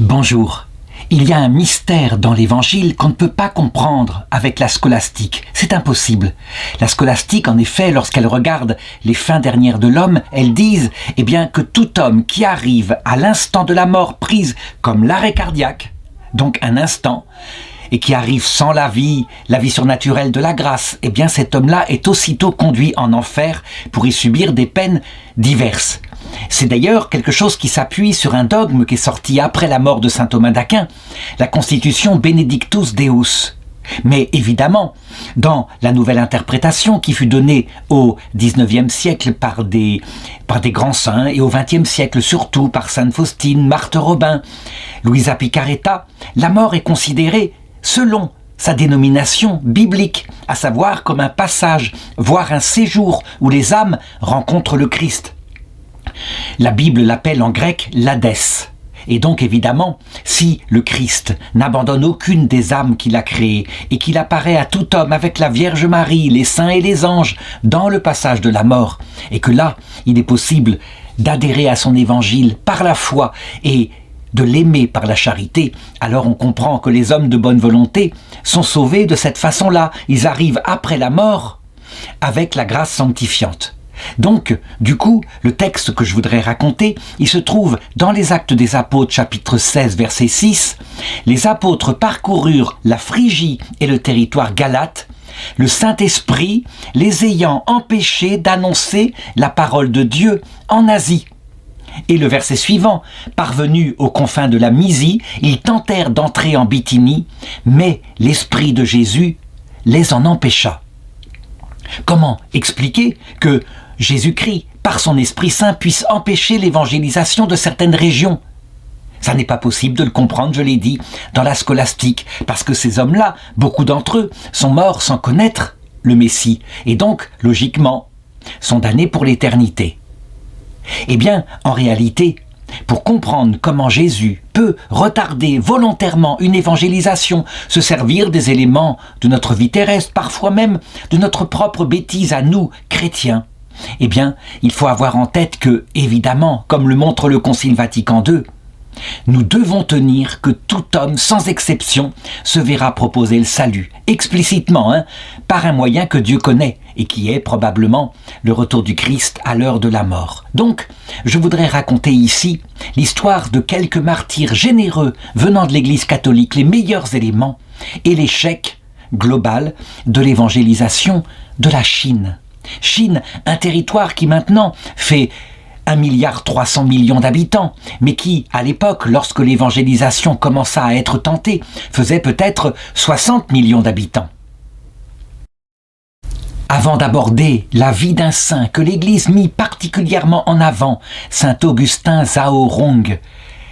Bonjour. Il y a un mystère dans l'Évangile qu'on ne peut pas comprendre avec la scolastique. C'est impossible. La scolastique, en effet, lorsqu'elle regarde les fins dernières de l'homme, elles disent que tout homme qui arrive à l'instant de la mort prise comme l'arrêt cardiaque, donc un instant, et qui arrive sans la vie surnaturelle de la grâce, cet homme-là est aussitôt conduit en enfer pour y subir des peines diverses. C'est d'ailleurs quelque chose qui s'appuie sur un dogme qui est sorti après la mort de saint Thomas d'Aquin, la constitution Benedictus Deus. Mais évidemment, dans la nouvelle interprétation qui fut donnée au XIXe siècle par des grands saints et au XXe siècle surtout par Sainte Faustine, Marthe Robin, Luisa Picaretta, la mort est considérée selon sa dénomination biblique, à savoir comme un passage, voire un séjour où les âmes rencontrent le Christ. La Bible l'appelle en grec l'Hadès. Et donc évidemment, si le Christ n'abandonne aucune des âmes qu'il a créées et qu'il apparaît à tout homme avec la Vierge Marie, les saints et les anges dans le passage de la mort, et que là, il est possible d'adhérer à son évangile par la foi et de l'aimer par la charité, alors on comprend que les hommes de bonne volonté sont sauvés de cette façon-là. Ils arrivent après la mort avec la grâce sanctifiante. Donc, du coup, le texte que je voudrais raconter, il se trouve dans les Actes des Apôtres, chapitre 16, verset 6. Les apôtres parcoururent la Phrygie et le territoire galate, le Saint-Esprit les ayant empêchés d'annoncer la parole de Dieu en Asie. Et le verset suivant, parvenus aux confins de la Mysie, ils tentèrent d'entrer en Bithynie, mais l'Esprit de Jésus les en empêcha. Comment expliquer que Jésus-Christ, par son Esprit Saint, puisse empêcher l'évangélisation de certaines régions? Ça n'est pas possible de le comprendre, je l'ai dit, dans la scolastique, parce que ces hommes-là, beaucoup d'entre eux, sont morts sans connaître le Messie, et donc, logiquement, sont damnés pour l'éternité. En réalité, pour comprendre comment Jésus peut retarder volontairement une évangélisation, se servir des éléments de notre vie terrestre, parfois même de notre propre bêtise à nous, chrétiens, il faut avoir en tête que, évidemment, comme le montre le Concile Vatican II, nous devons tenir que tout homme, sans exception, se verra proposer le salut, explicitement, par un moyen que Dieu connaît, et qui est probablement le retour du Christ à l'heure de la mort. Donc, je voudrais raconter ici l'histoire de quelques martyrs généreux venant de l'Église catholique, les meilleurs éléments, et l'échec global de l'évangélisation de la Chine. Chine, un territoire qui maintenant fait 1,3 milliard d'habitants, mais qui, à l'époque, lorsque l'évangélisation commença à être tentée, faisait peut-être 60 millions d'habitants. Avant d'aborder la vie d'un saint que l'Église mit particulièrement en avant, saint Augustin Zhaorong,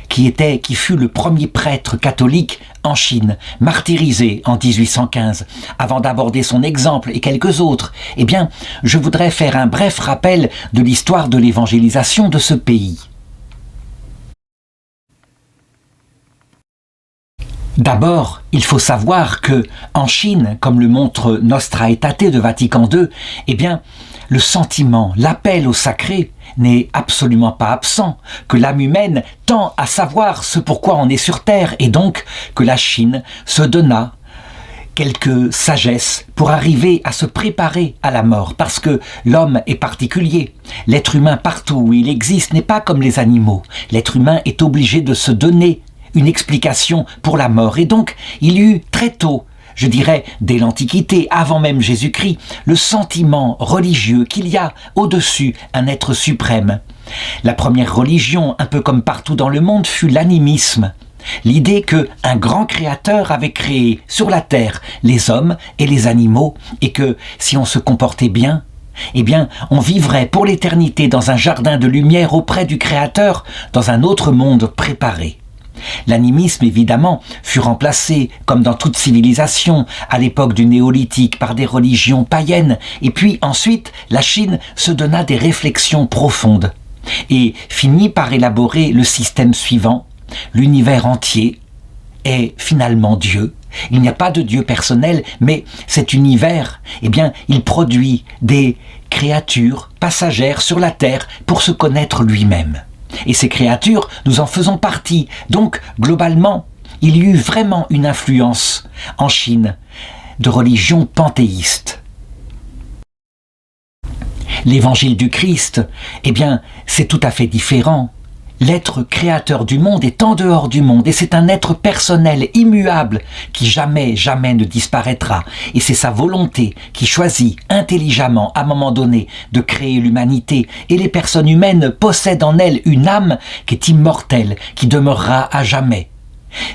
qui fut le premier prêtre catholique en Chine, martyrisé en 1815. Avant d'aborder son exemple et quelques autres, je voudrais faire un bref rappel de l'histoire de l'évangélisation de ce pays. D'abord, il faut savoir que, en Chine, comme le montre Nostra Aetate de Vatican II, le sentiment, l'appel au sacré n'est absolument pas absent, que l'âme humaine tend à savoir ce pourquoi on est sur terre, et donc que la Chine se donna quelques sagesse pour arriver à se préparer à la mort, parce que l'homme est particulier. L'être humain, partout où il existe, n'est pas comme les animaux. L'être humain est obligé de se donner une explication pour la mort, et donc il y eut très tôt, je dirais dès l'Antiquité, avant même Jésus-Christ, le sentiment religieux qu'il y a au-dessus un être suprême. La première religion, un peu comme partout dans le monde, fut l'animisme. L'idée qu'un grand créateur avait créé sur la terre les hommes et les animaux, et que si on se comportait bien, on vivrait pour l'éternité dans un jardin de lumière auprès du Créateur, dans un autre monde préparé. L'animisme, évidemment, fut remplacé, comme dans toute civilisation, à l'époque du néolithique, par des religions païennes, et puis ensuite, la Chine se donna des réflexions profondes, et finit par élaborer le système suivant: l'univers entier est finalement Dieu. Il n'y a pas de Dieu personnel, mais cet univers, il produit des créatures passagères sur la terre pour se connaître lui-même. Et ces créatures, nous en faisons partie. Donc, globalement, il y eut vraiment une influence en Chine de religion panthéiste. L'évangile du Christ, eh bien, c'est tout à fait différent. L'être créateur du monde est en dehors du monde et c'est un être personnel, immuable, qui jamais, jamais ne disparaîtra. Et c'est sa volonté qui choisit intelligemment, à un moment donné, de créer l'humanité. Et les personnes humaines possèdent en elles une âme qui est immortelle, qui demeurera à jamais.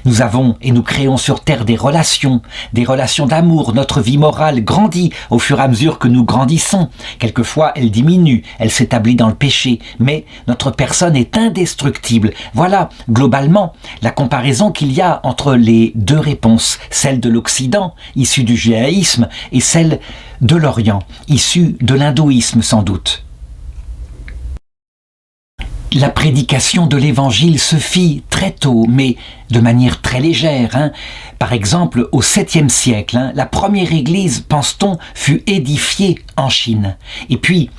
Nous avons et nous créons sur Terre des relations d'amour. Notre vie morale grandit au fur et à mesure que nous grandissons. Quelquefois, elle diminue, elle s'établit dans le péché, mais notre personne est indestructible. Voilà, globalement, la comparaison qu'il y a entre les deux réponses, celle de l'Occident, issue du judaïsme, et celle de l'Orient, issue de l'hindouisme sans doute. La prédication de l'Évangile se fit très tôt, mais de manière très légère. Par exemple, au 7e siècle, la première église, pense-t-on, fut édifiée en Chine. Et puis,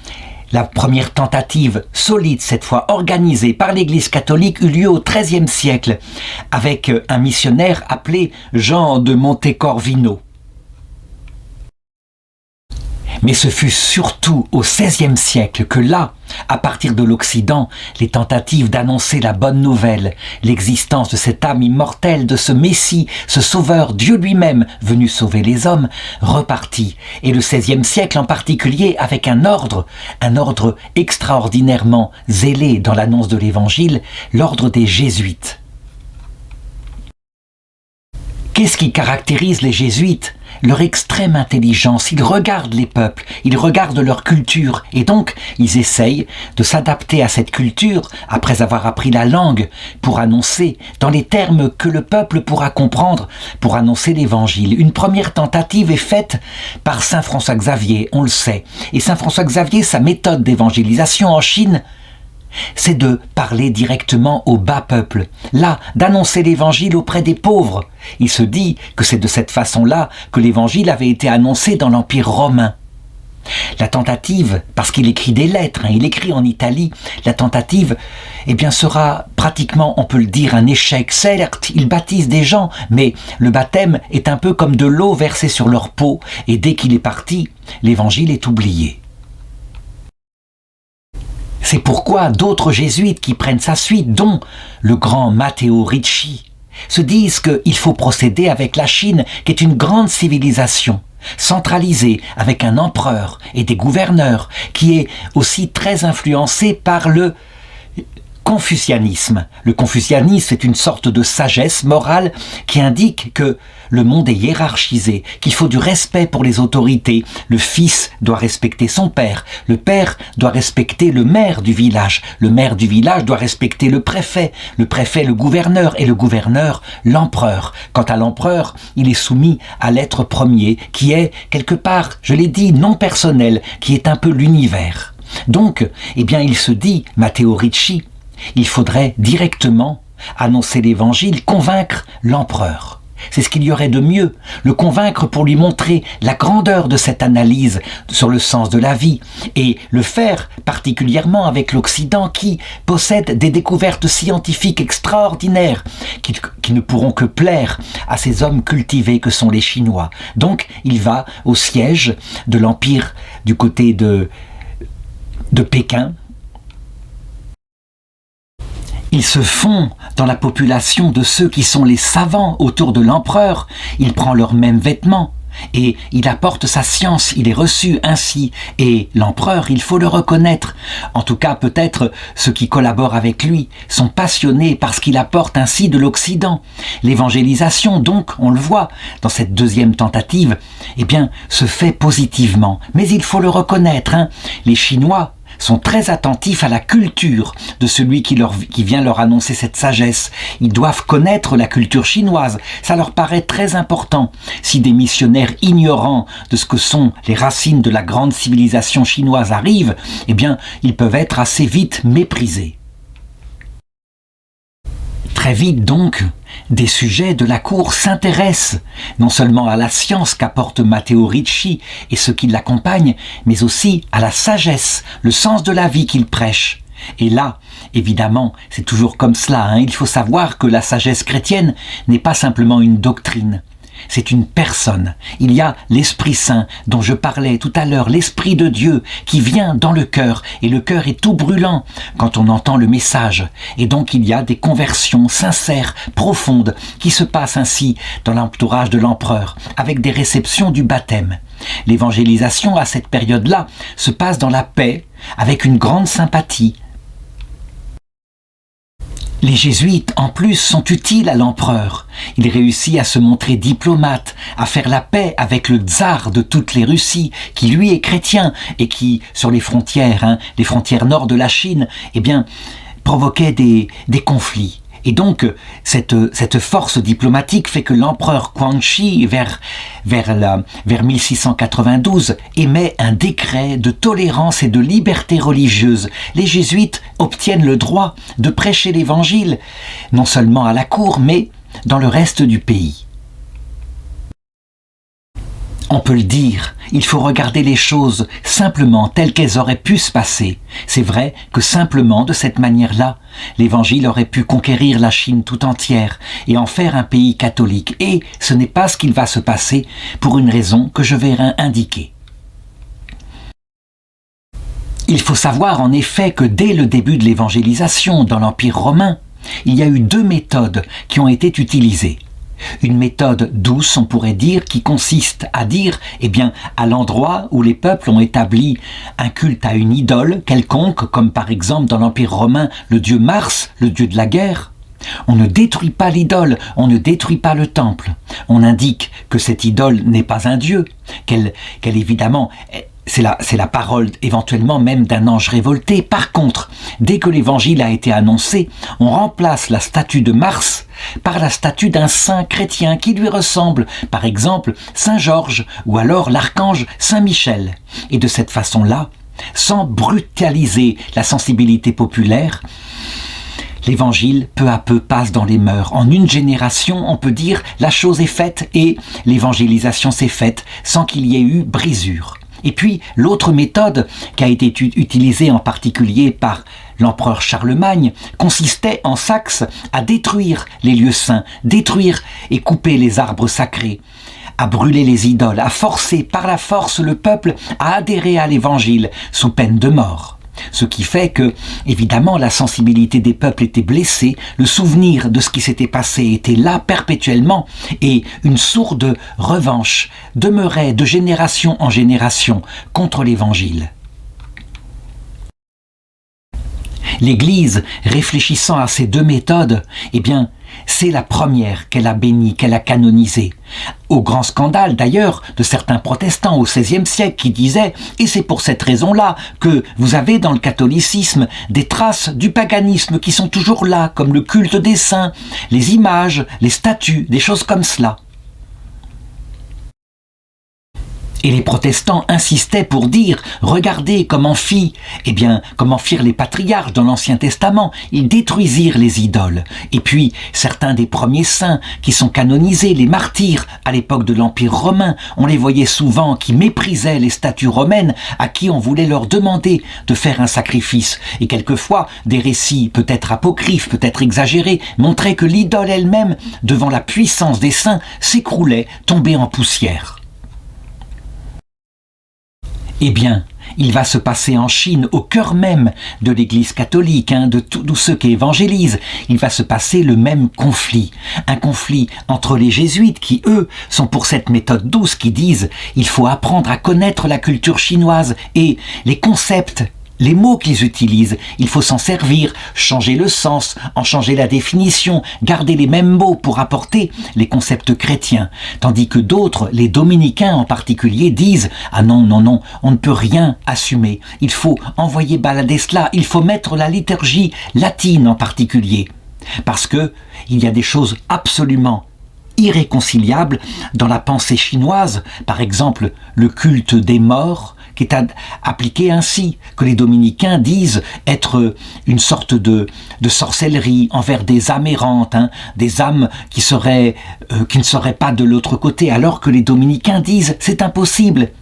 la première tentative solide, cette fois organisée par l'Église catholique, eut lieu au XIIIe siècle, avec un missionnaire appelé Jean de Montecorvino. Mais ce fut surtout au XVIe siècle que là, à partir de l'Occident, les tentatives d'annoncer la bonne nouvelle, l'existence de cette âme immortelle, de ce Messie, ce Sauveur, Dieu lui-même, venu sauver les hommes, repartit. Et le XVIe siècle en particulier avec un ordre extraordinairement zélé dans l'annonce de l'Évangile, l'ordre des Jésuites. Qu'est-ce qui caractérise les Jésuites ? Leur extrême intelligence. Ils regardent les peuples, ils regardent leur culture et donc ils essayent de s'adapter à cette culture après avoir appris la langue pour annoncer dans les termes que le peuple pourra comprendre pour annoncer l'Évangile. Une première tentative est faite par saint François Xavier, on le sait. Et saint François Xavier, sa méthode d'évangélisation en Chine, c'est de parler directement au bas peuple, là, d'annoncer l'évangile auprès des pauvres. Il se dit que c'est de cette façon-là que l'évangile avait été annoncé dans l'Empire romain. La tentative, parce qu'il écrit des lettres, il écrit en Italie, la tentative, sera pratiquement, on peut le dire, un échec. Certes, il baptise des gens, mais le baptême est un peu comme de l'eau versée sur leur peau, et dès qu'il est parti, l'évangile est oublié. C'est pourquoi d'autres jésuites qui prennent sa suite, dont le grand Matteo Ricci, se disent qu'il faut procéder avec la Chine, qui est une grande civilisation, centralisée avec un empereur et des gouverneurs, qui est aussi très influencée par le confucianisme. Le confucianisme est une sorte de sagesse morale qui indique que le monde est hiérarchisé, qu'il faut du respect pour les autorités. Le fils doit respecter son père, le père doit respecter le maire du village doit respecter le préfet le gouverneur et le gouverneur l'empereur. Quant à l'empereur, il est soumis à l'être premier qui est quelque part, je l'ai dit, non personnel, qui est un peu l'univers. Donc, il se dit, Matteo Ricci, il faudrait directement annoncer l'Évangile, convaincre l'empereur. C'est ce qu'il y aurait de mieux, le convaincre pour lui montrer la grandeur de cette analyse sur le sens de la vie et le faire particulièrement avec l'Occident qui possède des découvertes scientifiques extraordinaires qui ne pourront que plaire à ces hommes cultivés que sont les Chinois. Donc il va au siège de l'Empire du côté de Pékin. Il se fond dans la population de ceux qui sont les savants autour de l'empereur. Il prend leurs mêmes vêtements et il apporte sa science. Il est reçu ainsi. Et l'empereur, il faut le reconnaître. En tout cas, peut-être ceux qui collaborent avec lui sont passionnés parce qu'il apporte ainsi de l'Occident. L'évangélisation, donc, on le voit dans cette deuxième tentative, se fait positivement. Mais il faut le reconnaître, les Chinois sont très attentifs à la culture de celui qui vient leur annoncer cette sagesse. Ils doivent connaître la culture chinoise. Ça leur paraît très important. Si des missionnaires ignorants de ce que sont les racines de la grande civilisation chinoise arrivent, ils peuvent être assez vite méprisés. Très vite donc, des sujets de la cour s'intéressent non seulement à la science qu'apporte Matteo Ricci et ceux qui l'accompagnent, mais aussi à la sagesse, le sens de la vie qu'il prêche. Et là, évidemment, c'est toujours comme cela, hein. Il faut savoir que la sagesse chrétienne n'est pas simplement une doctrine. C'est une personne. Il y a l'Esprit Saint dont je parlais tout à l'heure, l'Esprit de Dieu qui vient dans le cœur, et le cœur est tout brûlant quand on entend le message. Et donc il y a des conversions sincères, profondes, qui se passent ainsi dans l'entourage de l'empereur, avec des réceptions du baptême. L'évangélisation à cette période-là se passe dans la paix, avec une grande sympathie. Les jésuites, en plus, sont utiles à l'empereur. Il réussit à se montrer diplomate, à faire la paix avec le tsar de toutes les Russies, qui lui est chrétien et qui, sur les frontières nord de la Chine, provoquait des conflits. Et donc, cette force diplomatique fait que l'empereur Guangxi, vers 1692, émet un décret de tolérance et de liberté religieuse. Les jésuites obtiennent le droit de prêcher l'évangile, non seulement à la cour, mais dans le reste du pays. On peut le dire, il faut regarder les choses simplement telles qu'elles auraient pu se passer. C'est vrai que simplement, de cette manière-là, l'Évangile aurait pu conquérir la Chine tout entière et en faire un pays catholique. Et ce n'est pas ce qu'il va se passer pour une raison que je vais indiquer. Il faut savoir en effet que dès le début de l'évangélisation dans l'Empire romain, il y a eu 2 méthodes qui ont été utilisées. Une méthode douce, on pourrait dire, qui consiste à dire, à l'endroit où les peuples ont établi un culte à une idole quelconque, comme par exemple dans l'Empire romain le dieu Mars, le dieu de la guerre, on ne détruit pas l'idole, on ne détruit pas le temple. On indique que cette idole n'est pas un dieu, qu'elle évidemment... C'est la parole éventuellement même d'un ange révolté. Par contre, dès que l'évangile a été annoncé, on remplace la statue de Mars par la statue d'un saint chrétien qui lui ressemble, par exemple Saint Georges ou alors l'archange Saint Michel. Et de cette façon-là, sans brutaliser la sensibilité populaire, l'évangile, peu à peu, passe dans les mœurs. En une génération, on peut dire, la chose est faite et l'évangélisation s'est faite sans qu'il y ait eu brisure. Et puis, l'autre méthode qui a été utilisée en particulier par l'empereur Charlemagne consistait en Saxe à détruire les lieux saints, détruire et couper les arbres sacrés, à brûler les idoles, à forcer par la force le peuple à adhérer à l'évangile sous peine de mort. Ce qui fait que, évidemment, la sensibilité des peuples était blessée, le souvenir de ce qui s'était passé était là perpétuellement, et une sourde revanche demeurait de génération en génération contre l'Évangile. L'Église, réfléchissant à ces 2 méthodes, c'est la première qu'elle a bénie, qu'elle a canonisée. Au grand scandale d'ailleurs de certains protestants au XVIe siècle qui disaient « Et c'est pour cette raison-là que vous avez dans le catholicisme des traces du paganisme qui sont toujours là, comme le culte des saints, les images, les statues, des choses comme cela. » Et les protestants insistaient pour dire « Regardez comment firent les patriarches dans l'Ancien Testament. Ils détruisirent les idoles. » Et puis, certains des premiers saints qui sont canonisés, les martyrs à l'époque de l'Empire romain, on les voyait souvent qui méprisaient les statues romaines à qui on voulait leur demander de faire un sacrifice. Et quelquefois, des récits peut-être apocryphes, peut-être exagérés, montraient que l'idole elle-même, devant la puissance des saints, s'écroulait, tombait en poussière. Il va se passer en Chine, au cœur même de l'Église catholique, de tous ceux qui évangélisent, il va se passer le même conflit. Un conflit entre les jésuites qui, eux, sont pour cette méthode douce qui disent « il faut apprendre à connaître la culture chinoise et les concepts ». Les mots qu'ils utilisent, il faut s'en servir, changer le sens, en changer la définition, garder les mêmes mots pour apporter les concepts chrétiens. Tandis que d'autres, les dominicains en particulier, disent « Ah non, on ne peut rien assumer. Il faut envoyer balader cela, il faut mettre la liturgie latine en particulier. » Parce que il y a des choses absolument irréconciliables dans la pensée chinoise, par exemple le culte des morts, qui est appliqué ainsi, que les dominicains disent être une sorte de sorcellerie envers des âmes errantes, des âmes qui ne seraient pas de l'autre côté, alors que les dominicains disent c'est impossible.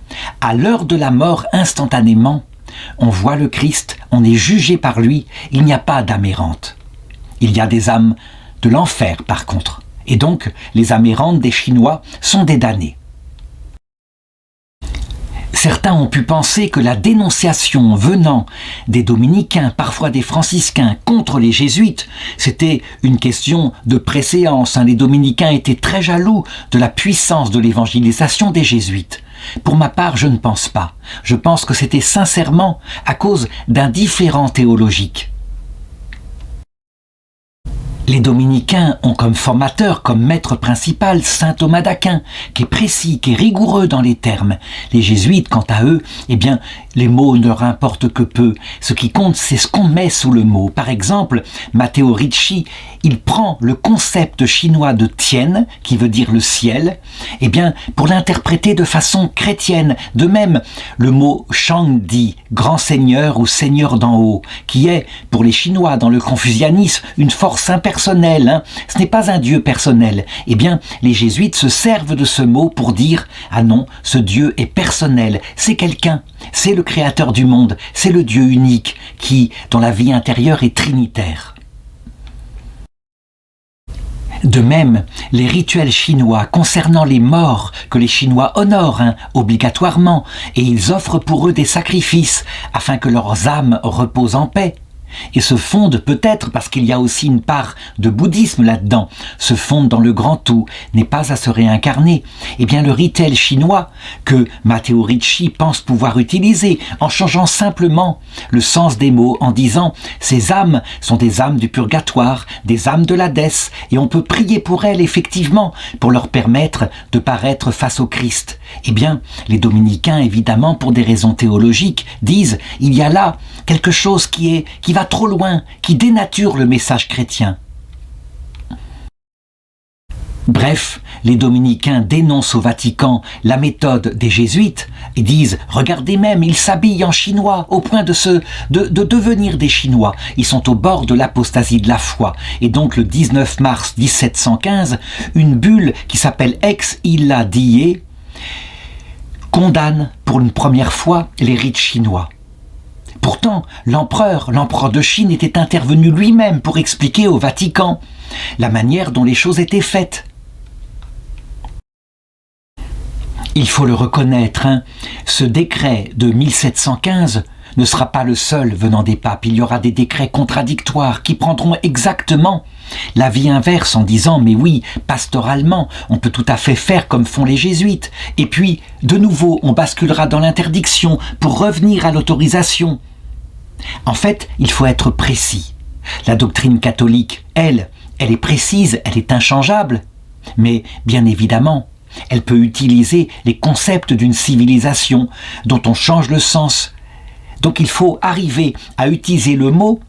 À l'heure de la mort, instantanément, On voit le Christ, on est jugé par lui, il n'y a pas d'âme errante. Il y a des âmes de l'enfer par contre, et donc les âmes errantes des Chinois sont des damnés. Certains ont pu penser que la dénonciation venant des dominicains, parfois des franciscains, contre les jésuites, c'était une question de préséance. Les dominicains étaient très jaloux de la puissance de l'évangélisation des jésuites. Pour ma part, je ne pense pas. Je pense que c'était sincèrement à cause d'un différend théologique. Les dominicains ont comme formateur, comme maître principal, saint Thomas d'Aquin, qui est précis, qui est rigoureux dans les termes. Les jésuites, quant à eux, eh bien, les mots ne leur importent que peu. Ce qui compte, c'est ce qu'on met sous le mot. Par exemple, Matteo Ricci, il prend le concept chinois de Tien, qui veut dire le ciel, eh bien, pour l'interpréter de façon chrétienne. De même, le mot Shangdi, grand seigneur ou seigneur d'en haut, qui est, pour les Chinois, dans le confucianisme, une force impersonnelle. Ce n'est pas un Dieu personnel. Eh bien, les jésuites se servent de ce mot pour dire « Ah non, ce Dieu est personnel, c'est quelqu'un, c'est le créateur du monde, c'est le Dieu unique, dont la vie intérieure est trinitaire. » De même, les rituels chinois concernant les morts que les Chinois honorent obligatoirement, et ils offrent pour eux des sacrifices afin que leurs âmes reposent en paix, et se fondent peut-être, parce qu'il y a aussi une part de bouddhisme là-dedans, se fondent dans le grand tout, n'est pas à se réincarner. Eh bien le rituel chinois que Matteo Ricci pense pouvoir utiliser en changeant simplement le sens des mots, en disant « ces âmes sont des âmes du purgatoire, des âmes de l'Hadès, et on peut prier pour elles effectivement, pour leur permettre de paraître face au Christ ». Eh bien, les dominicains, évidemment, pour des raisons théologiques, disent « il y a là quelque chose qui va trop loin, qui dénature le message chrétien ». Bref, les dominicains dénoncent au Vatican la méthode des jésuites et disent « regardez même, ils s'habillent en chinois au point de devenir des Chinois. Ils sont au bord de l'apostasie de la foi. » Et donc le 19 mars 1715, une bulle qui s'appelle Ex Illa Die condamne pour une première fois les rites chinois. Pourtant, l'empereur de Chine était intervenu lui-même pour expliquer au Vatican la manière dont les choses étaient faites. Il faut le reconnaître, ce décret de 1715 ne sera pas le seul venant des papes. Il y aura des décrets contradictoires qui prendront exactement l'avis inverse en disant « mais oui, pastoralement, on peut tout à fait faire comme font les jésuites ». Et puis, de nouveau, on basculera dans l'interdiction pour revenir à l'autorisation. En fait, il faut être précis. La doctrine catholique, elle est précise, elle est inchangeable. Mais, bien évidemment, elle peut utiliser les concepts d'une civilisation dont on change le sens. Donc il faut arriver à utiliser le mot,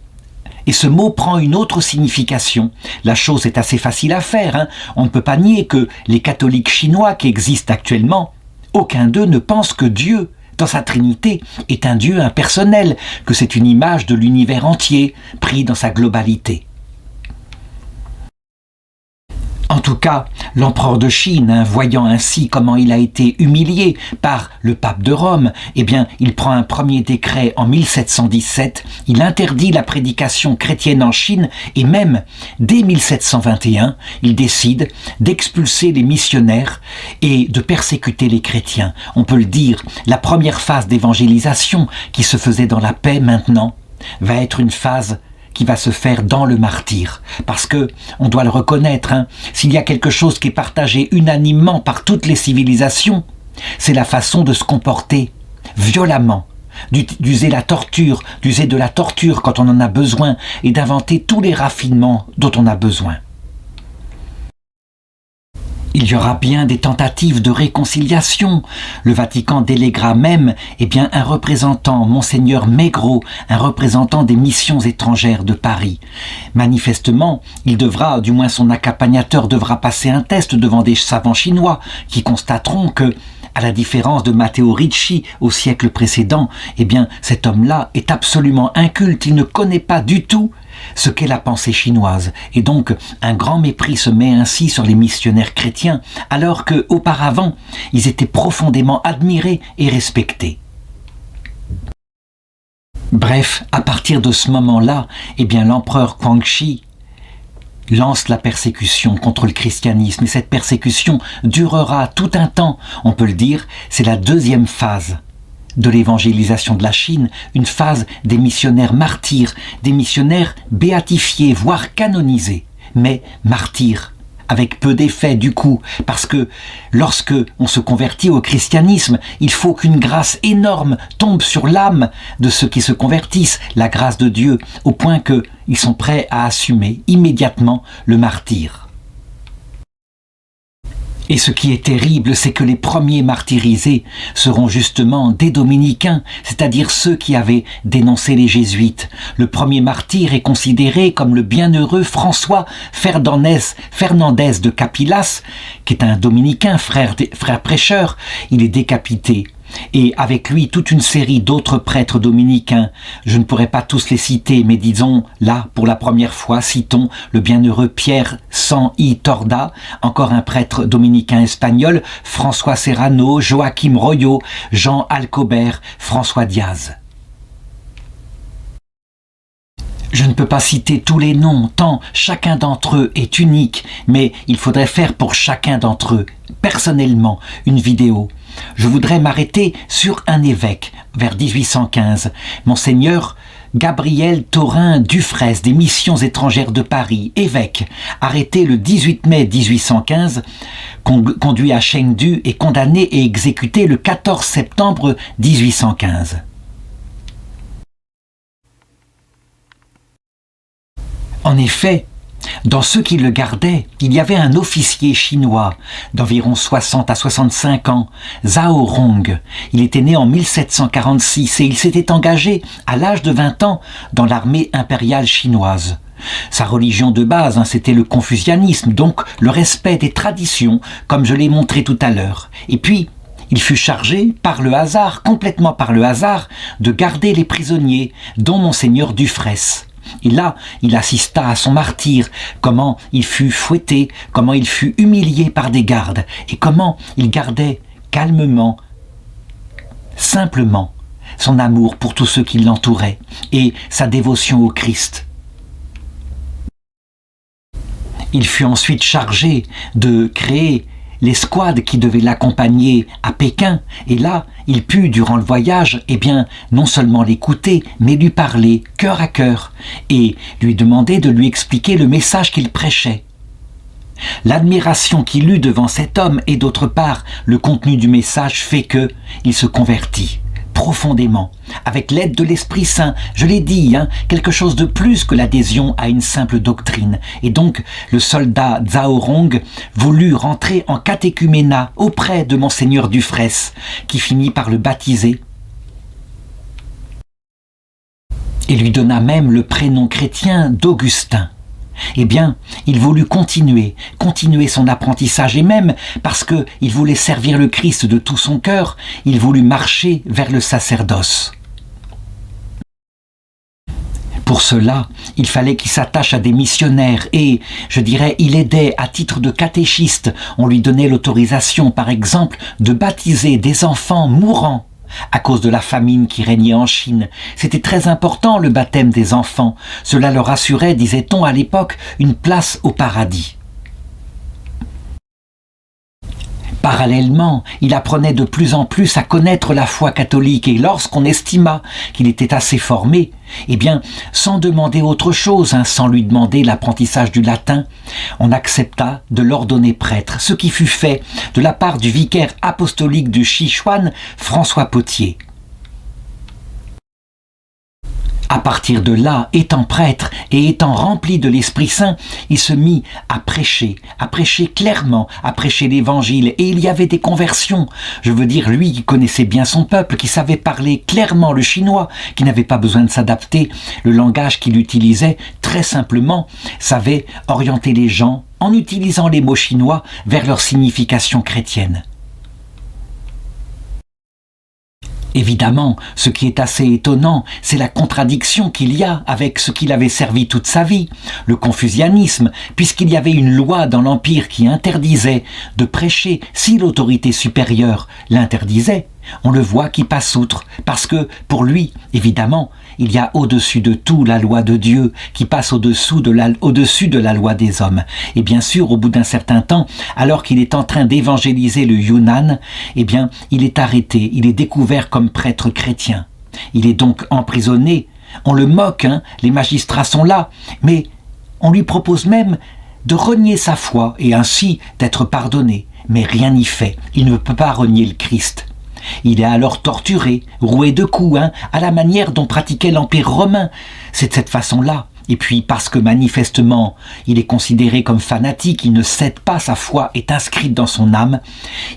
et ce mot prend une autre signification. La chose est assez facile à faire. On ne peut pas nier que les catholiques chinois qui existent actuellement, aucun d'eux ne pense que Dieu, dans sa Trinité, est un Dieu impersonnel, que c'est une image de l'univers entier, pris dans sa globalité. En tout cas, l'empereur de Chine, voyant ainsi comment il a été humilié par le pape de Rome, eh bien, il prend un premier décret en 1717, il interdit la prédication chrétienne en Chine et même, dès 1721, il décide d'expulser les missionnaires et de persécuter les chrétiens. On peut le dire, la première phase d'évangélisation qui se faisait dans la paix maintenant va être une phase qui va se faire dans le martyre. Parce que, on doit le reconnaître, s'il y a quelque chose qui est partagé unanimement par toutes les civilisations, c'est la façon de se comporter violemment, d'user la torture, d'user de la torture quand on en a besoin et d'inventer tous les raffinements dont on a besoin. Il y aura bien des tentatives de réconciliation. Le Vatican déléguera même un représentant, Monseigneur Maigret, un représentant des missions étrangères de Paris. Manifestement, il devra, du moins son accompagnateur devra passer un test devant des savants chinois qui constateront que, à la différence de Matteo Ricci au siècle précédent, cet homme-là est absolument inculte, il ne connaît pas du tout ce qu'est la pensée chinoise. Et donc, un grand mépris se met ainsi sur les missionnaires chrétiens, alors qu'auparavant, ils étaient profondément admirés et respectés. Bref, à partir de ce moment-là, eh bien, l'empereur Guangxi lance la persécution contre le christianisme et cette persécution durera tout un temps. On peut le dire, c'est la deuxième phase de l'évangélisation de la Chine, une phase des missionnaires martyrs, des missionnaires béatifiés, voire canonisés, mais martyrs, avec peu d'effet du coup, parce que lorsque on se convertit au christianisme, il faut qu'une grâce énorme tombe sur l'âme de ceux qui se convertissent, la grâce de Dieu, au point qu'ils sont prêts à assumer immédiatement le martyre. Et ce qui est terrible, c'est que les premiers martyrisés seront justement des dominicains, c'est-à-dire ceux qui avaient dénoncé les jésuites. Le premier martyr est considéré comme le bienheureux François Fernandez de Capillas, qui est un dominicain, frère prêcheur. Il est décapité. Et avec lui, toute une série d'autres prêtres dominicains. Je ne pourrais pas tous les citer, mais disons, là, pour la première fois, citons le bienheureux Pierre San y Torda, encore un prêtre dominicain espagnol, François Serrano, Joachim Royo, Jean Alcobert, François Diaz. Je ne peux pas citer tous les noms, tant chacun d'entre eux est unique, mais il faudrait faire pour chacun d'entre eux, personnellement, une vidéo. Je voudrais m'arrêter sur un évêque, vers 1815, Monseigneur Gabriel Thorin Dufraisse des Missions étrangères de Paris, évêque, arrêté le 18 mai 1815, conduit à Chengdu et condamné et exécuté le 14 septembre 1815. En effet, dans ceux qui le gardaient, il y avait un officier chinois d'environ 60 à 65 ans, Zhao Rong. Il était né en 1746 et il s'était engagé à l'âge de 20 ans dans l'armée impériale chinoise. Sa religion de base, c'était le confucianisme, donc le respect des traditions, comme je l'ai montré tout à l'heure. Et puis, il fut chargé, par le hasard, complètement par le hasard, de garder les prisonniers, dont Monseigneur Dufraisse. Et là, il assista à son martyre, comment il fut fouetté, comment il fut humilié par des gardes, et comment il gardait calmement, simplement, son amour pour tous ceux qui l'entouraient, et sa dévotion au Christ. Il fut ensuite chargé de créer l'escouade qui devait l'accompagner à Pékin, et là, il put, durant le voyage, non seulement l'écouter, mais lui parler cœur à cœur, et lui demander de lui expliquer le message qu'il prêchait. L'admiration qu'il eut devant cet homme et d'autre part, le contenu du message fait qu'il se convertit profondément, avec l'aide de l'Esprit Saint, je l'ai dit, quelque chose de plus que l'adhésion à une simple doctrine. Et donc, le soldat Zhao Rong voulut rentrer en catéchuménat auprès de Monseigneur Dufraisse, qui finit par le baptiser et lui donna même le prénom chrétien d'Augustin. Il voulut continuer son apprentissage, et même parce qu'il voulait servir le Christ de tout son cœur, il voulut marcher vers le sacerdoce. Pour cela, il fallait qu'il s'attache à des missionnaires et, je dirais, il aidait à titre de catéchiste. On lui donnait l'autorisation, par exemple, de baptiser des enfants mourants à cause de la famine qui régnait en Chine. C'était très important, le baptême des enfants. Cela leur assurait, disait-on à l'époque, une place au paradis. Parallèlement, il apprenait de plus en plus à connaître la foi catholique, et lorsqu'on estima qu'il était assez formé, sans demander autre chose, sans lui demander l'apprentissage du latin, on accepta de l'ordonner prêtre, ce qui fut fait de la part du vicaire apostolique de Sichuan, François Potier. À partir de là, étant prêtre et étant rempli de l'Esprit Saint, il se mit à prêcher clairement, à prêcher l'Évangile, et il y avait des conversions. Je veux dire, lui qui connaissait bien son peuple, qui savait parler clairement le chinois, qui n'avait pas besoin de s'adapter, le langage qu'il utilisait, très simplement, savait orienter les gens en utilisant les mots chinois vers leur signification chrétienne. Évidemment, ce qui est assez étonnant, c'est la contradiction qu'il y a avec ce qu'il avait servi toute sa vie, le confucianisme, puisqu'il y avait une loi dans l'Empire qui interdisait de prêcher si l'autorité supérieure l'interdisait. On le voit qui passe outre, parce que, pour lui, évidemment, il y a au-dessus de tout la loi de Dieu qui passe au-dessus de la loi des hommes. Et bien sûr, au bout d'un certain temps, alors qu'il est en train d'évangéliser le Yunnan, eh bien, il est arrêté, il est découvert comme prêtre chrétien. Il est donc emprisonné, on le moque, les magistrats sont là, mais on lui propose même de renier sa foi et ainsi d'être pardonné. Mais rien n'y fait, il ne peut pas renier le Christ. Il est alors torturé, roué de coups, à la manière dont pratiquait l'Empire romain. C'est de cette façon-là. Et puis parce que manifestement, il est considéré comme fanatique, il ne cède pas, sa foi est inscrite dans son âme,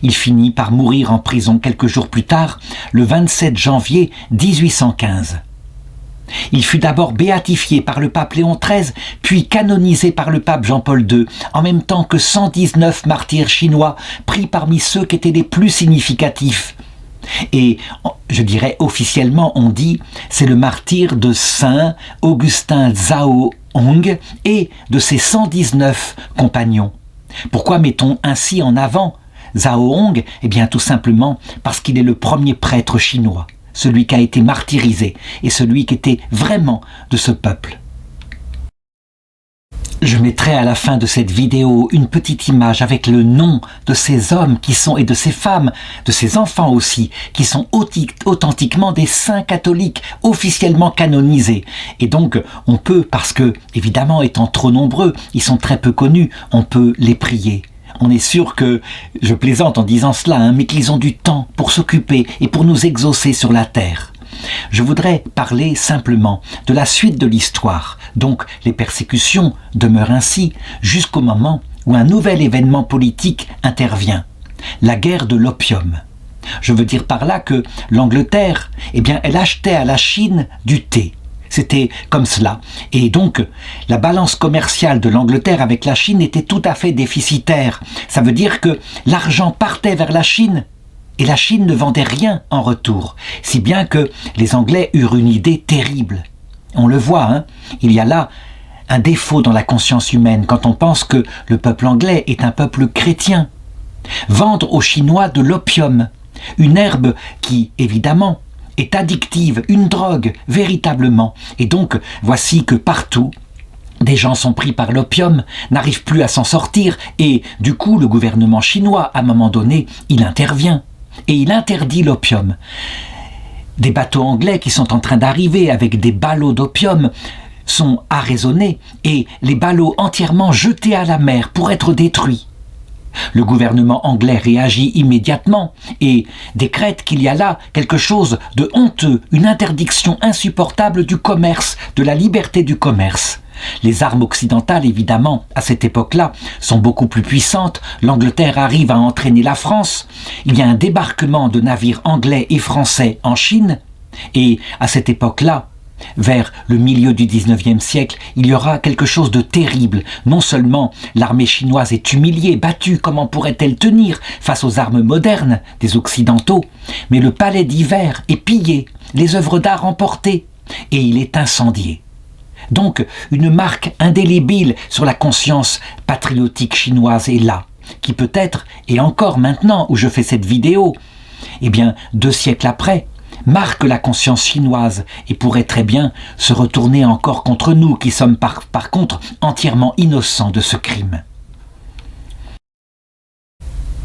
il finit par mourir en prison quelques jours plus tard, le 27 janvier 1815. Il fut d'abord béatifié par le pape Léon XIII, puis canonisé par le pape Jean-Paul II, en même temps que 119 martyrs chinois pris parmi ceux qui étaient les plus significatifs. Et je dirais officiellement, on dit, c'est le martyr de Saint Augustin Zhao Hong et de ses 119 compagnons. Pourquoi mettons ainsi en avant Zhao Hong ? Eh bien tout simplement parce qu'il est le premier prêtre chinois, celui qui a été martyrisé et celui qui était vraiment de ce peuple. Je mettrai à la fin de cette vidéo une petite image avec le nom de ces hommes qui sont, et de ces femmes, de ces enfants aussi, qui sont authentiquement des saints catholiques officiellement canonisés. Et donc, on peut, parce que, évidemment, étant trop nombreux, ils sont très peu connus, on peut les prier. On est sûr que, je plaisante en disant cela, mais qu'ils ont du temps pour s'occuper et pour nous exaucer sur la terre. Je voudrais parler simplement de la suite de l'histoire. Donc les persécutions demeurent ainsi jusqu'au moment où un nouvel événement politique intervient, la guerre de l'opium. Je veux dire par là que l'Angleterre, eh bien, elle achetait à la Chine du thé. C'était comme cela. Et donc, la balance commerciale de l'Angleterre avec la Chine était tout à fait déficitaire. Ça veut dire que l'argent partait vers la Chine et la Chine ne vendait rien en retour. Si bien que les Anglais eurent une idée terrible. On le voit, il y a là un défaut dans la conscience humaine quand on pense que le peuple anglais est un peuple chrétien. Vendre aux Chinois de l'opium, une herbe qui, évidemment, est addictive, une drogue, véritablement. Et donc, voici que partout, des gens sont pris par l'opium, n'arrivent plus à s'en sortir, et du coup, le gouvernement chinois, à un moment donné, il intervient, et il interdit l'opium. Des bateaux anglais qui sont en train d'arriver avec des ballots d'opium sont arraisonnés, et les ballots entièrement jetés à la mer pour être détruits. Le gouvernement anglais réagit immédiatement et décrète qu'il y a là quelque chose de honteux, une interdiction insupportable du commerce, de la liberté du commerce. Les armes occidentales, évidemment, à cette époque-là, sont beaucoup plus puissantes. L'Angleterre arrive à entraîner la France. Il y a un débarquement de navires anglais et français en Chine. Et à cette époque-là, vers le milieu du 19e siècle, il y aura quelque chose de terrible. Non seulement l'armée chinoise est humiliée, battue, comment pourrait-elle tenir face aux armes modernes des Occidentaux, mais le palais d'hiver est pillé, les œuvres d'art emportées, et il est incendié. Donc, une marque indélébile sur la conscience patriotique chinoise est là, qui peut-être, et encore maintenant où je fais cette vidéo, eh bien, 2 siècles après, marque la conscience chinoise et pourrait très bien se retourner encore contre nous qui sommes par contre entièrement innocents de ce crime.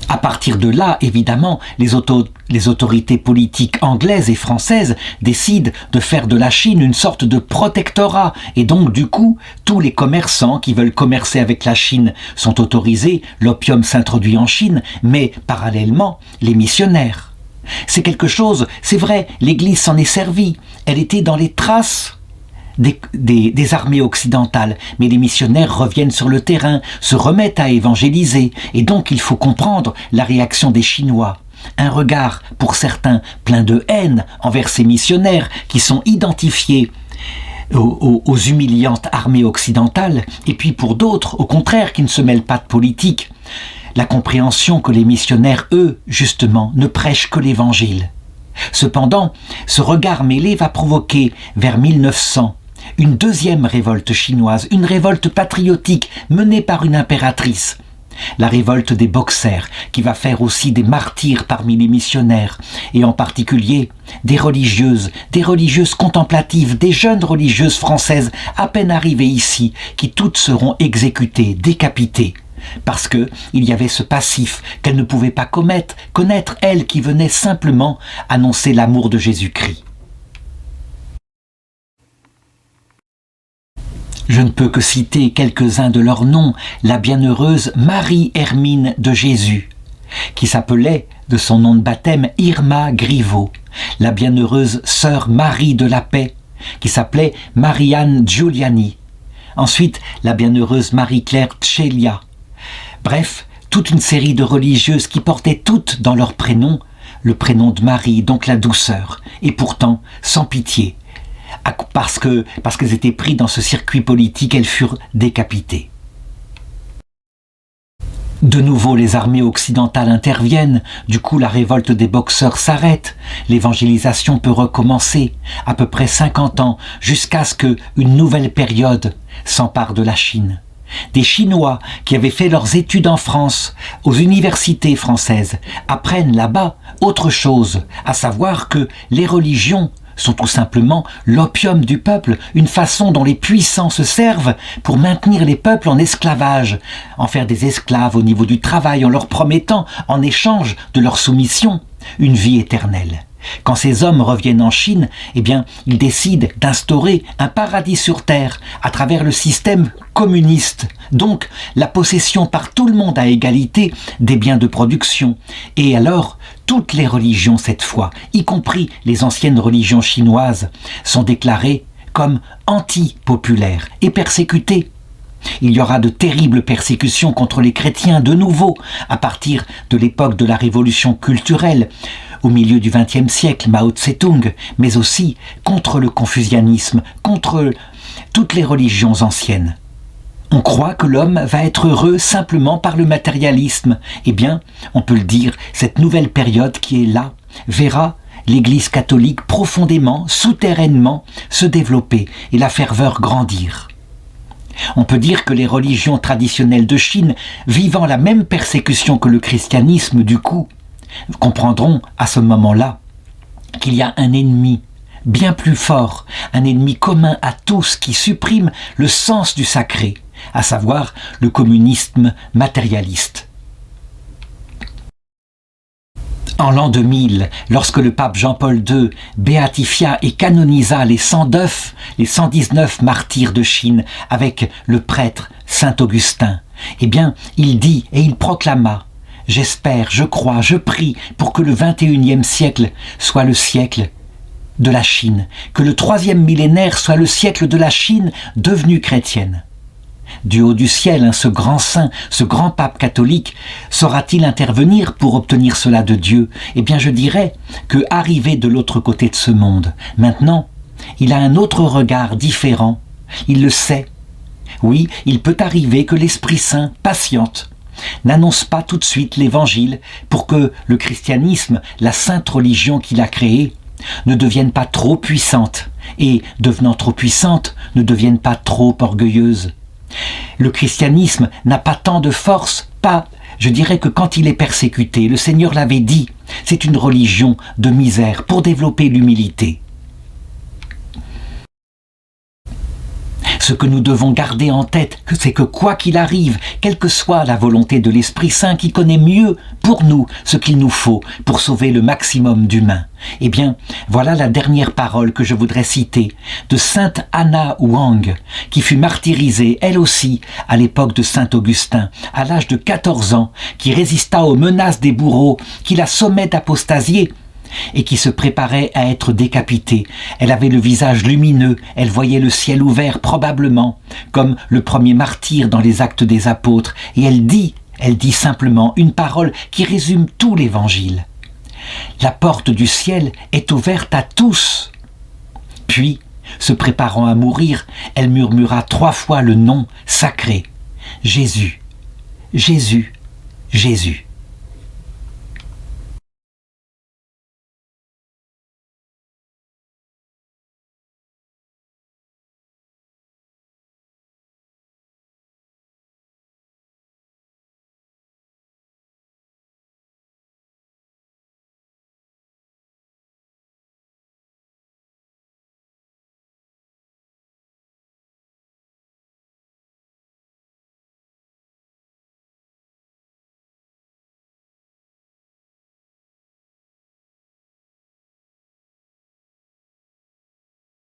À partir de là, évidemment, les autorités politiques anglaises et françaises décident de faire de la Chine une sorte de protectorat. Et donc, du coup, tous les commerçants qui veulent commercer avec la Chine sont autorisés, l'opium s'introduit en Chine, mais parallèlement, les missionnaires. C'est quelque chose, c'est vrai, l'Église s'en est servie. Elle était dans les traces des armées occidentales, mais les missionnaires reviennent sur le terrain, se remettent à évangéliser, et donc il faut comprendre la réaction des Chinois. Un regard, pour certains, plein de haine envers ces missionnaires qui sont identifiés aux humiliantes armées occidentales, et puis pour d'autres, au contraire, qui ne se mêlent pas de politique, la compréhension que les missionnaires, eux, justement, ne prêchent que l'Évangile. Cependant, ce regard mêlé va provoquer, vers 1900, une deuxième révolte chinoise, une révolte patriotique menée par une impératrice. La révolte des Boxers, qui va faire aussi des martyrs parmi les missionnaires, et en particulier des religieuses contemplatives, des jeunes religieuses françaises à peine arrivées ici, qui toutes seront exécutées, décapitées, parce que il y avait ce passif qu'elles ne pouvaient pas connaître, elles qui venaient simplement annoncer l'amour de Jésus-Christ. Je ne peux que citer quelques-uns de leurs noms, la bienheureuse Marie-Hermine de Jésus, qui s'appelait, de son nom de baptême, Irma Griveau, la bienheureuse sœur Marie de la Paix, qui s'appelait Marianne Giuliani, ensuite la bienheureuse Marie-Claire Tchelia. Bref, toute une série de religieuses qui portaient toutes dans leur prénom le prénom de Marie, donc la douceur, et pourtant sans pitié. Parce qu'elles étaient prises dans ce circuit politique, elles furent décapitées. De nouveau, les armées occidentales interviennent, du coup la révolte des Boxers s'arrête, l'évangélisation peut recommencer, à peu près 50 ans, jusqu'à ce qu'une nouvelle période s'empare de la Chine. Des Chinois qui avaient fait leurs études en France, aux universités françaises, apprennent là-bas autre chose, à savoir que les religions sont tout simplement l'opium du peuple, une façon dont les puissants se servent pour maintenir les peuples en esclavage, en faire des esclaves au niveau du travail, en leur promettant, en échange de leur soumission, une vie éternelle. Quand ces hommes reviennent en Chine, eh bien, ils décident d'instaurer un paradis sur terre à travers le système communiste. Donc, la possession par tout le monde à égalité des biens de production. Et alors, toutes les religions cette fois, y compris les anciennes religions chinoises, sont déclarées comme anti-populaires et persécutées. Il y aura de terribles persécutions contre les chrétiens de nouveau, à partir de l'époque de la révolution culturelle, au milieu du XXe siècle, Mao Tse-tung, mais aussi contre le confucianisme, contre toutes les religions anciennes. On croit que l'homme va être heureux simplement par le matérialisme. Eh bien, on peut le dire, cette nouvelle période qui est là verra l'Église catholique profondément, souterrainement se développer et la ferveur grandir. On peut dire que les religions traditionnelles de Chine, vivant la même persécution que le christianisme du coup, comprendront à ce moment-là qu'il y a un ennemi bien plus fort, un ennemi commun à tous qui supprime le sens du sacré, à savoir le communisme matérialiste. En l'an 2000, lorsque le pape Jean-Paul II béatifia et canonisa les 119 martyrs de Chine avec le prêtre Saint Augustin, eh bien, il dit et il proclama: « J'espère, je crois, je prie pour que le 21e siècle soit le siècle de la Chine, que le 3e millénaire soit le siècle de la Chine devenue chrétienne. » Du haut du ciel, ce grand saint, ce grand pape catholique, saura-t-il intervenir pour obtenir cela de Dieu? Eh bien, je dirais que, arrivé de l'autre côté de ce monde, maintenant, il a un autre regard différent. Il le sait. Oui, il peut arriver que l'Esprit Saint patiente, n'annonce pas tout de suite l'Évangile pour que le christianisme, la sainte religion qu'il a créée, ne devienne pas trop puissante et, devenant trop puissante, ne devienne pas trop orgueilleuse. Le christianisme n'a pas tant de force, je dirais que quand il est persécuté, le Seigneur l'avait dit, c'est une religion de misère pour développer l'humilité. Ce que nous devons garder en tête, c'est que quoi qu'il arrive, quelle que soit la volonté de l'Esprit Saint qui connaît mieux pour nous ce qu'il nous faut pour sauver le maximum d'humains, eh bien, voilà la dernière parole que je voudrais citer de Sainte Anna Wang, qui fut martyrisée, elle aussi, à l'époque de Saint Augustin, à l'âge de 14 ans, qui résista aux menaces des bourreaux, qui la sommaient d'apostasier, et qui se préparait à être décapitée. Elle avait le visage lumineux, elle voyait le ciel ouvert probablement, comme le premier martyr dans les Actes des Apôtres, et elle dit simplement une parole qui résume tout l'Évangile. La porte du ciel est ouverte à tous. Puis, se préparant à mourir, elle murmura 3 fois le nom sacré. Jésus, Jésus, Jésus.